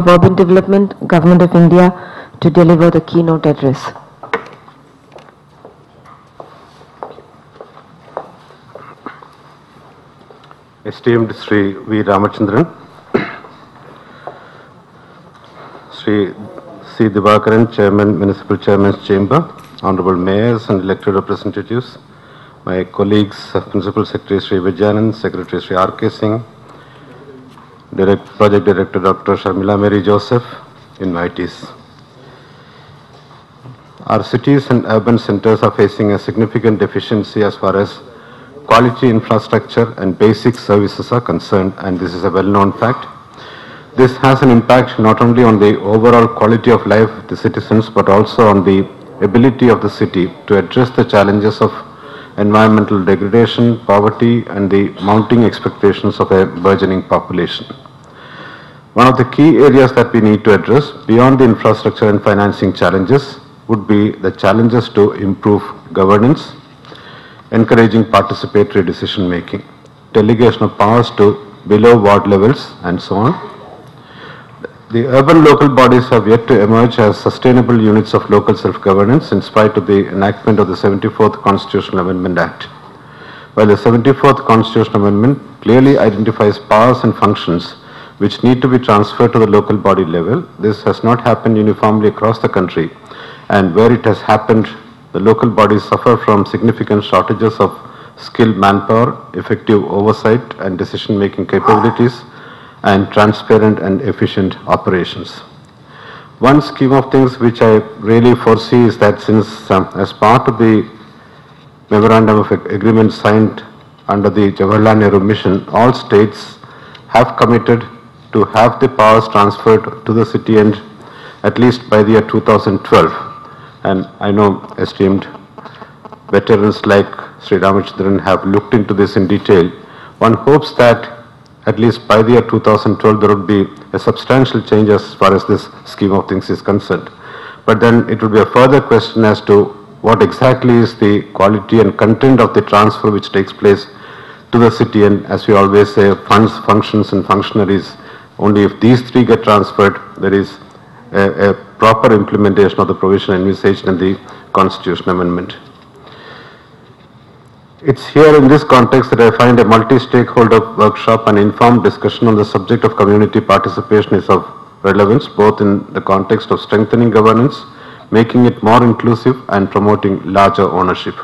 of Urban Development, Government of India, to deliver the keynote address. Esteemed Sri V. Ramachandran, Sri C. Divakaran, Chairman, Municipal Chairman's Chamber, Honorable Mayors and elected representatives, my colleagues, Principal Secretary Sri Vijayanand, Secretary Sri R.K. Singh, Project Director Dr. Sharmila Mary Joseph, invitees. Our cities and urban centers are facing a significant deficiency as far as quality infrastructure and basic services are concerned, and this is a well-known fact. This has an impact not only on the overall quality of life of the citizens, but also on the ability of the city to address the challenges of environmental degradation, poverty, and the mounting expectations of a burgeoning population. One of the key areas that we need to address beyond the infrastructure and financing challenges would be the challenges to improve governance, encouraging participatory decision making, delegation of powers to below ward levels, and so on. The urban local bodies have yet to emerge as sustainable units of local self-governance in spite of the enactment of the 74th Constitutional Amendment Act. While the 74th Constitutional Amendment clearly identifies powers and functions which need to be transferred to the local body level, this has not happened uniformly across the country, and where it has happened, the local bodies suffer from significant shortages of skilled manpower, effective oversight and decision-making capabilities, and transparent and efficient operations. One scheme of things which I really foresee is that since as part of the Memorandum of Agreement signed under the Jawaharlal Nehru Mission, all states have committed to have the powers transferred to the city end at least by the year 2012. And I know esteemed veterans like Sri Ramachandran have looked into this in detail. One hopes that at least by the year 2012 there would be a substantial change as far as this scheme of things is concerned. But then it would be a further question as to what exactly is the quality and content of the transfer which takes place to the city, and as we always say, funds, functions and functionaries. Only if these three get transferred, there is a proper implementation of the provision envisaged in the Constitutional Amendment. It's here in this context that I find a multi-stakeholder workshop and informed discussion on the subject of community participation is of relevance, both in the context of strengthening governance, making it more inclusive, and promoting larger ownership.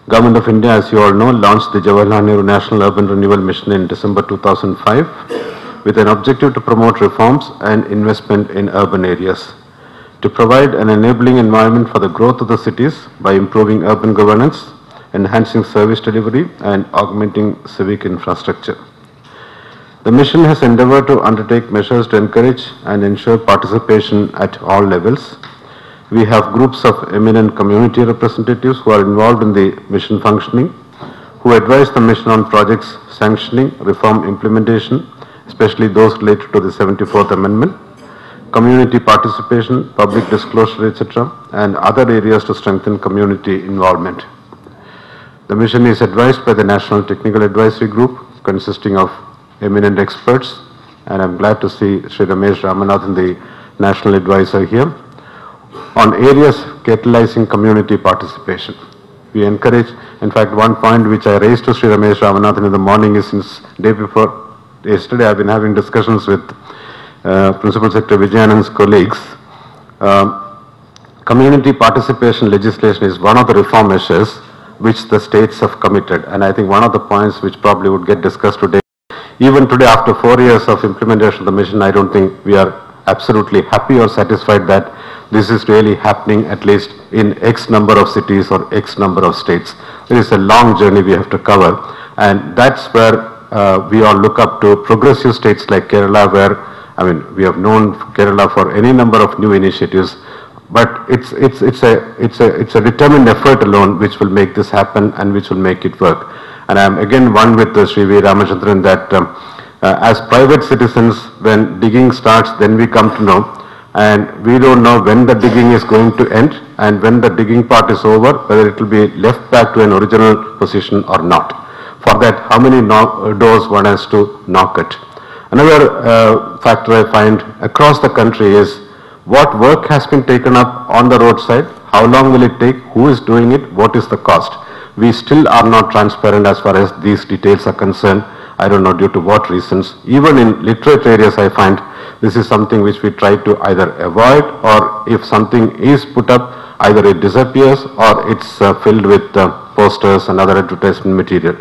Government of India, as you all know, launched the Jawaharlal Nehru National Urban Renewal Mission in December 2005 with an objective to promote reforms and investment in urban areas, to provide an enabling environment for the growth of the cities by improving urban governance, enhancing service delivery, and augmenting civic infrastructure. The mission has endeavored to undertake measures to encourage and ensure participation at all levels. We have groups of eminent community representatives who are involved in the mission functioning, who advise the mission on projects sanctioning, reform implementation, especially those related to the 74th Amendment, community participation, public disclosure, etc., and other areas to strengthen community involvement. The mission is advised by the National Technical Advisory Group consisting of eminent experts, and I'm glad to see Sri Ramesh Ramanathan, the National Advisor here, on areas catalyzing community participation. We encourage, in fact, one point which I raised to Sri Ramesh Ramanathan in the morning is since day before yesterday I've been having discussions with Principal Secretary Vijayanand's colleagues. Community participation legislation is one of the reform measures which the states have committed, and I think one of the points which probably would get discussed today, even today after 4 years of implementation of the mission, I don't think we are absolutely happy or satisfied that this is really happening at least in X number of cities or X number of states. There is a long journey we have to cover, and that's where we all look up to progressive states like Kerala, where, I mean, we have known Kerala for any number of new initiatives, but it's a determined effort alone which will make this happen and which will make it work. And I'm again one with Sri V. Ramachandran that as private citizens, when digging starts, then we come to know, and we don't know when the digging is going to end, and when the digging part is over, whether it will be left back to an original position or not. For that, how many doors one has to knock at. Another factor I find across the country is what work has been taken up on the roadside, how long will it take, who is doing it, what is the cost. We still are not transparent as far as these details are concerned. I don't know due to what reasons. Even in literate areas I find this is something which we try to either avoid, or if something is put up, either it disappears or it's filled with posters and other advertisement material.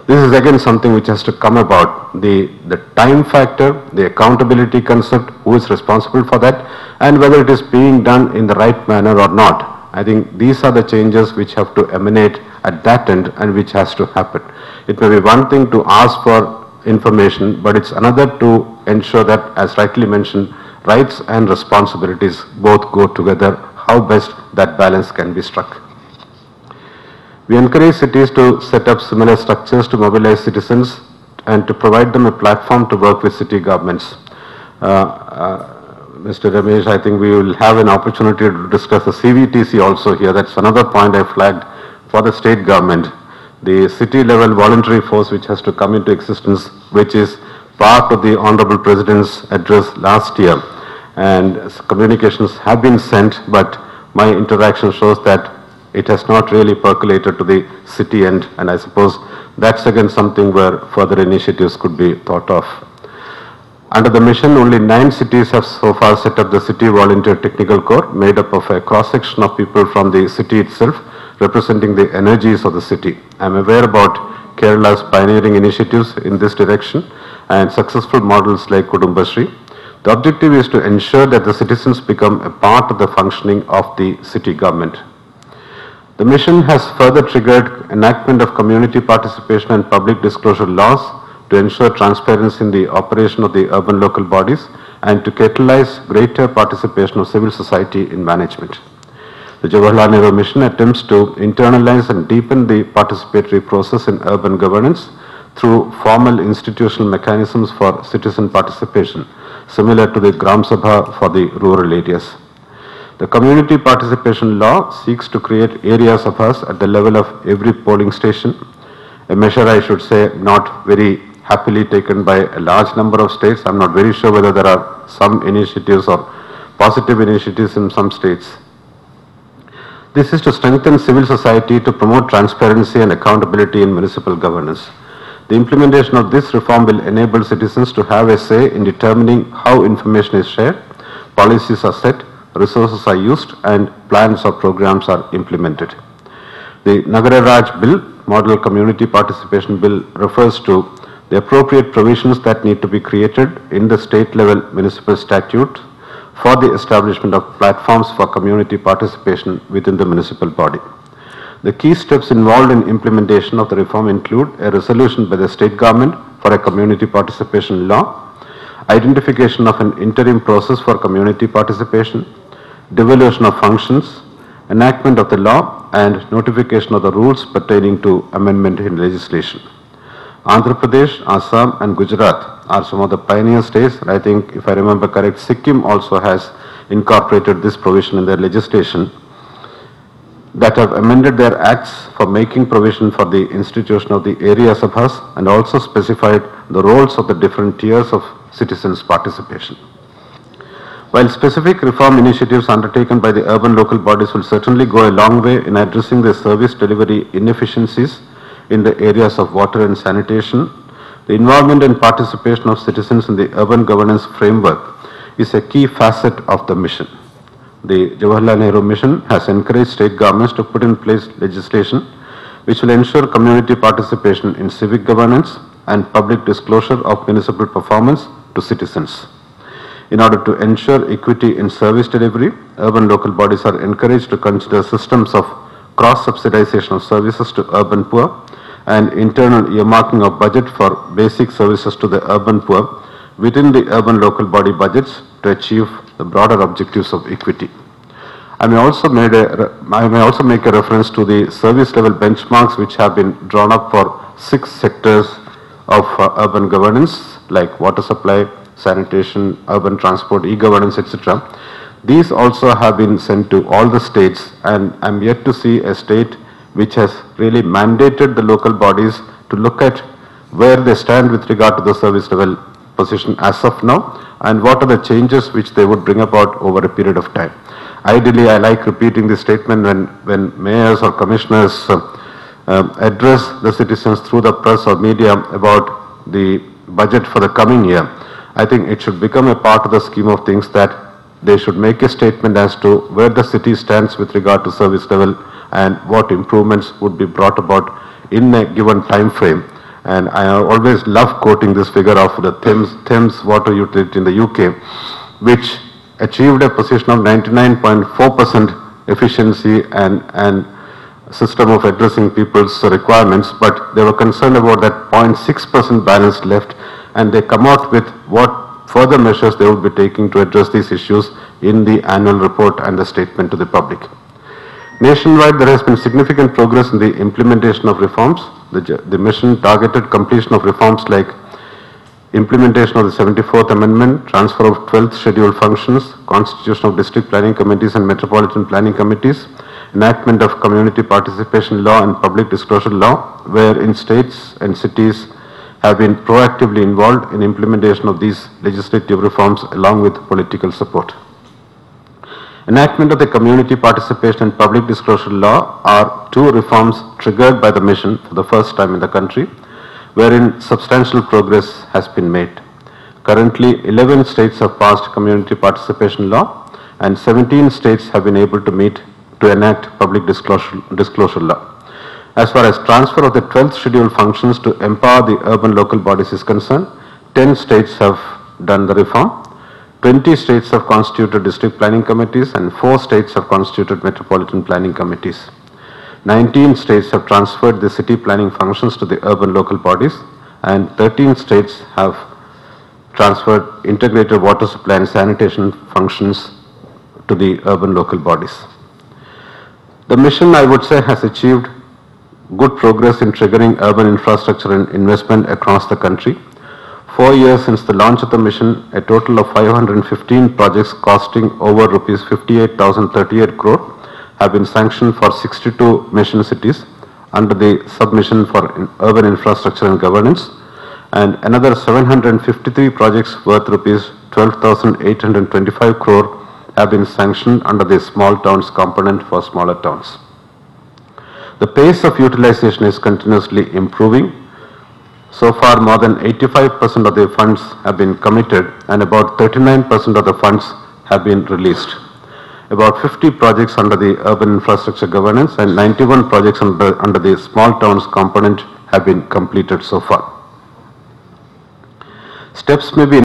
This is again something which has to come about, the time factor, the accountability concept, who is responsible for that, and whether it is being done in the right manner or not. I think these are the changes which have to emanate at that end and which has to happen. It may be one thing to ask for information, but it's another to ensure that, as rightly mentioned, rights and responsibilities both go together, how best that balance can be struck. We encourage cities to set up similar structures to mobilize citizens and to provide them a platform to work with city governments. Mr. Ramesh, I think we will have an opportunity to discuss the CVTC also here. That's another point I flagged for the state government. The city level voluntary force which has to come into existence, which is part of the Honorable President's address last year. And communications have been sent, but my interaction shows that it has not really percolated to the city end, and I suppose that's again something where further initiatives could be thought of. Under the mission, only 9 cities have so far set up the City Volunteer Technical Corps, made up of a cross-section of people from the city itself, representing the energies of the city. I am aware about Kerala's pioneering initiatives in this direction and successful models like Kudumbashree. The objective is to ensure that the citizens become a part of the functioning of the city government. The mission has further triggered enactment of community participation and public disclosure laws to ensure transparency in the operation of the urban local bodies and to catalyze greater participation of civil society in management. The Jawaharlal Nehru mission attempts to internalize and deepen the participatory process in urban governance through formal institutional mechanisms for citizen participation, similar to the Gram Sabha for the rural areas. The community participation law seeks to create area sabhas at the level of every polling station, a measure I should say not very happily taken by a large number of states. I'm not very sure whether there are some initiatives or positive initiatives in some states. This is to strengthen civil society to promote transparency and accountability in municipal governance. The implementation of this reform will enable citizens to have a say in determining how information is shared, policies are set, resources are used, and plans or programs are implemented. The Nagara Raj Bill, Model Community Participation Bill, refers to the appropriate provisions that need to be created in the state level municipal statute for the establishment of platforms for community participation within the municipal body. The key steps involved in implementation of the reform include a resolution by the state government for a community participation law, identification of an interim process for community participation, devolution of functions, enactment of the law, and notification of the rules pertaining to amendment in legislation. Andhra Pradesh, Assam, and Gujarat are some of the pioneer states. I think, if I remember correct, Sikkim also has incorporated this provision in their legislation, that have amended their acts for making provision for the institution of the area sabhas and also specified the roles of the different tiers of citizens' participation. While specific reform initiatives undertaken by the urban local bodies will certainly go a long way in addressing the service delivery inefficiencies in the areas of water and sanitation, the involvement and participation of citizens in the urban governance framework is a key facet of the mission. The Jawaharlal Nehru mission has encouraged state governments to put in place legislation which will ensure community participation in civic governance and public disclosure of municipal performance to citizens. In order to ensure equity in service delivery, urban local bodies are encouraged to consider systems of cross-subsidization of services to urban poor and internal earmarking of budget for basic services to the urban poor within the urban local body budgets to achieve the broader objectives of equity. I may also make a reference to the service level benchmarks which have been drawn up for 6 sectors of urban governance like water supply, sanitation, urban transport, e-governance, etc. These also have been sent to all the states, and I'm yet to see a state which has really mandated the local bodies to look at where they stand with regard to the service level position as of now, and what are the changes which they would bring about over a period of time. Ideally, I like repeating this statement when mayors or commissioners address the citizens through the press or media about the budget for the coming year. I think it should become a part of the scheme of things that they should make a statement as to where the city stands with regard to service level and what improvements would be brought about in a given time frame. And I always love quoting this figure of the Thames water utility in the UK, which achieved a position of 99.4% efficiency and system of addressing people's requirements, but they were concerned about that 0.6% balance left, and they come out with what further measures they would be taking to address these issues in the annual report and the statement to the public. Nationwide, there has been significant progress in the implementation of reforms. The mission targeted completion of reforms like implementation of the 74th Amendment, transfer of 12th scheduled functions, constitution of district planning committees and metropolitan planning committees, enactment of community participation law and public disclosure law, wherein states and cities have been proactively involved in implementation of these legislative reforms along with political support. Enactment of the community participation and public disclosure law are two reforms triggered by the mission for the first time in the country, wherein substantial progress has been made. Currently, 11 states have passed community participation law and 17 states have been able to enact public disclosure law. As far as transfer of the 12th scheduled functions to empower the urban local bodies is concerned, 10 states have done the reform, 20 states have constituted district planning committees and 4 states have constituted metropolitan planning committees. 19 states have transferred the city planning functions to the urban local bodies and 13 states have transferred integrated water supply and sanitation functions to the urban local bodies. The mission, I would say, has achieved good progress in triggering urban infrastructure and investment across the country. 4 years since the launch of the mission, a total of 515 projects costing over rupees 58,038 crore have been sanctioned for 62 mission cities under the submission for urban infrastructure and governance, and another 753 projects worth rupees 12,825 crore have been sanctioned under the small towns component for smaller towns. The pace of utilization is continuously improving. So far, more than 85% of the funds have been committed and about 39% of the funds have been released. About 50 projects under the urban infrastructure governance and 91 projects under the small towns component have been completed so far. Steps may be